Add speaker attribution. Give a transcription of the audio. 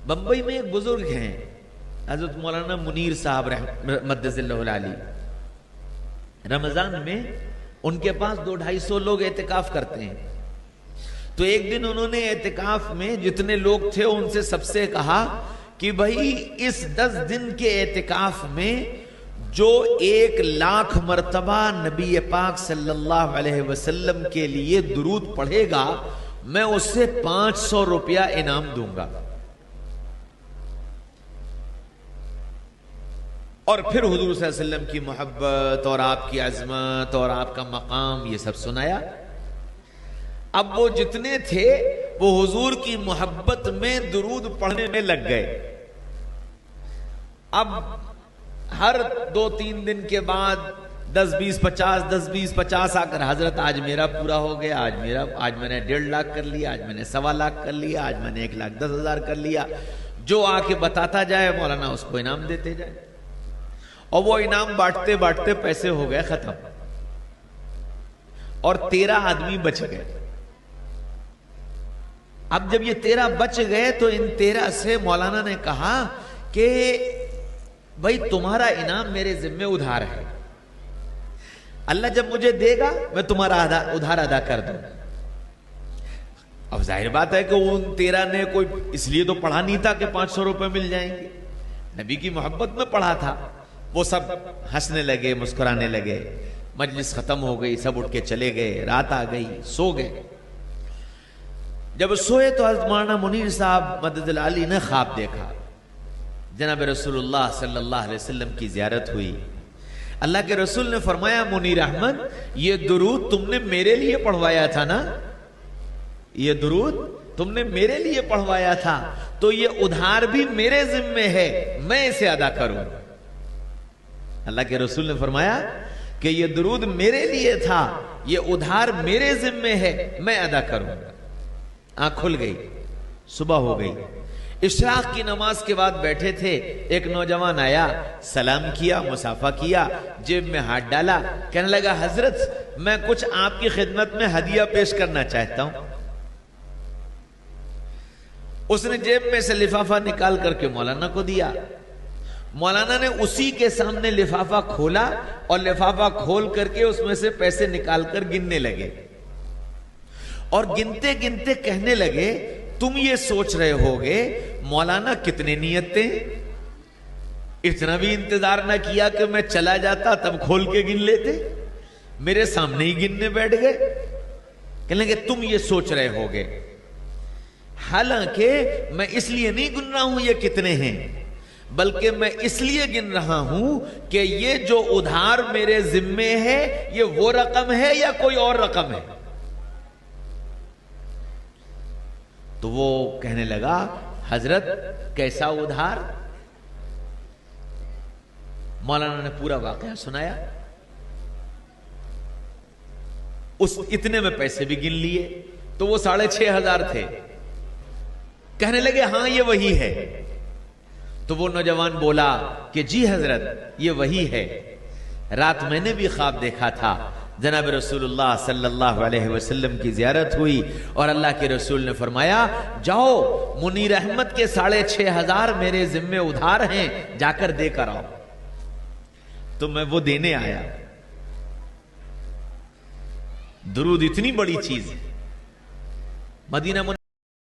Speaker 1: بمبئی میں ایک بزرگ ہیں حضرت مولانا منیر صاحب مدث اللہ العالی. رمضان میں ان کے پاس 200-250 لوگ اعتکاف کرتے ہیں. تو ایک دن انہوں نے اعتکاف میں جتنے لوگ تھے ان سے سب سے کہا کہ بھائی اس 10 دن کے اعتکاف میں جو 1,00,000 مرتبہ نبی پاک صلی اللہ علیہ وسلم کے لیے درود پڑھے گا میں اس سے 500 روپیہ انعام دوں گا. اور پھر حضور صلی اللہ علیہ وسلم کی محبت اور آپ کی عظمت اور آپ کا مقام یہ سب سنایا. اب وہ جتنے تھے وہ حضور کی محبت میں درود پڑھنے میں لگ گئے. اب ہر 2-3 دن کے بعد 10-20-50 آ کر حضرت آج میرا پورا ہو گیا, آج میں نے 1.5 لاکھ کر لیا, آج میں نے 1.25 لاکھ کر لیا, آج میں نے 1,10,000 کر لیا. جو آ کے بتاتا جائے مولانا اس کو انعام دیتے جائے. اور وہ انعام بانٹتے بانٹتے پیسے ہو گئے ختم اور 13 آدمی بچ گئے. اب جب یہ 13 بچ گئے تو ان 13 سے مولانا نے کہا کہ بھائی تمہارا انعام میرے ذمہ ادھار ہے, اللہ جب مجھے دے گا میں تمہارا ادھار ادا کر دوں. اب ظاہر بات ہے کہ ان 13 نے کوئی اس لیے تو پڑھا نہیں تھا کہ 500 روپے مل جائیں گے, نبی کی محبت میں پڑھا تھا. وہ سب ہنسنے لگے, مسکرانے لگے. مجلس ختم ہو گئی, سب اٹھ کے چلے گئے, رات آ گئی, سو گئے. جب سوئے تو حضرت مولانا منیر صاحب مدد العالی نے خواب دیکھا. جناب رسول اللہ صلی اللہ علیہ وسلم کی زیارت ہوئی. اللہ کے رسول نے فرمایا منیر احمد یہ درود تم نے میرے لیے پڑھوایا تھا نا, یہ درود تم نے میرے لیے پڑھوایا تھا تو یہ ادھار بھی میرے ذمے ہے, میں اسے ادا کروں. اللہ کے رسول نے فرمایا کہ یہ درود میرے لیے تھا, یہ ادھار میرے ذمے ہے, میں ادا کروں. آنکھ کھل گئی, صبح ہو گئی. اشراق کی نماز کے بعد بیٹھے تھے, ایک نوجوان آیا, سلام کیا, مصافحہ کیا, جیب میں ہاتھ ڈالا, کہنے لگا حضرت میں کچھ آپ کی خدمت میں ہدیہ پیش کرنا چاہتا ہوں. اس نے جیب میں سے لفافہ نکال کر کے مولانا کو دیا. مولانا نے اسی کے سامنے لفافہ کھولا اور لفافہ کھول کر کے اس میں سے پیسے نکال کر گننے لگے. اور گنتے گنتے کہنے لگے تم یہ سوچ رہے ہوگے مولانا کتنے نیت تھے, اتنا بھی انتظار نہ کیا کہ میں چلا جاتا تب کھول کے گن لیتے, میرے سامنے ہی گننے بیٹھ گئے. کہنے لگے تم یہ سوچ رہے ہوگے, حالانکہ میں اس لیے نہیں گن رہا ہوں یہ کتنے ہیں, بلکہ میں اس لیے گن رہا ہوں کہ یہ جو ادھار میرے ذمے ہے یہ وہ رقم ہے یا کوئی اور رقم ہے. تو وہ کہنے لگا حضرت کیسا ادھار؟ مولانا نے پورا واقعہ سنایا. اس اتنے میں پیسے بھی گن لیے تو وہ 6,500 تھے. کہنے لگے ہاں یہ وہی ہے. تو وہ نوجوان بولا کہ جی حضرت یہ وہی ہے, رات میں نے بھی خواب دیکھا تھا, جناب رسول اللہ صلی اللہ علیہ وسلم کی زیارت ہوئی اور اللہ کے رسول نے فرمایا جاؤ منیر احمد کے 6,500 میرے ذمے ادھار ہیں, جا کر دے کر آؤ. تو میں وہ دینے آیا. درود اتنی بڑی چیز ہے. مدینہ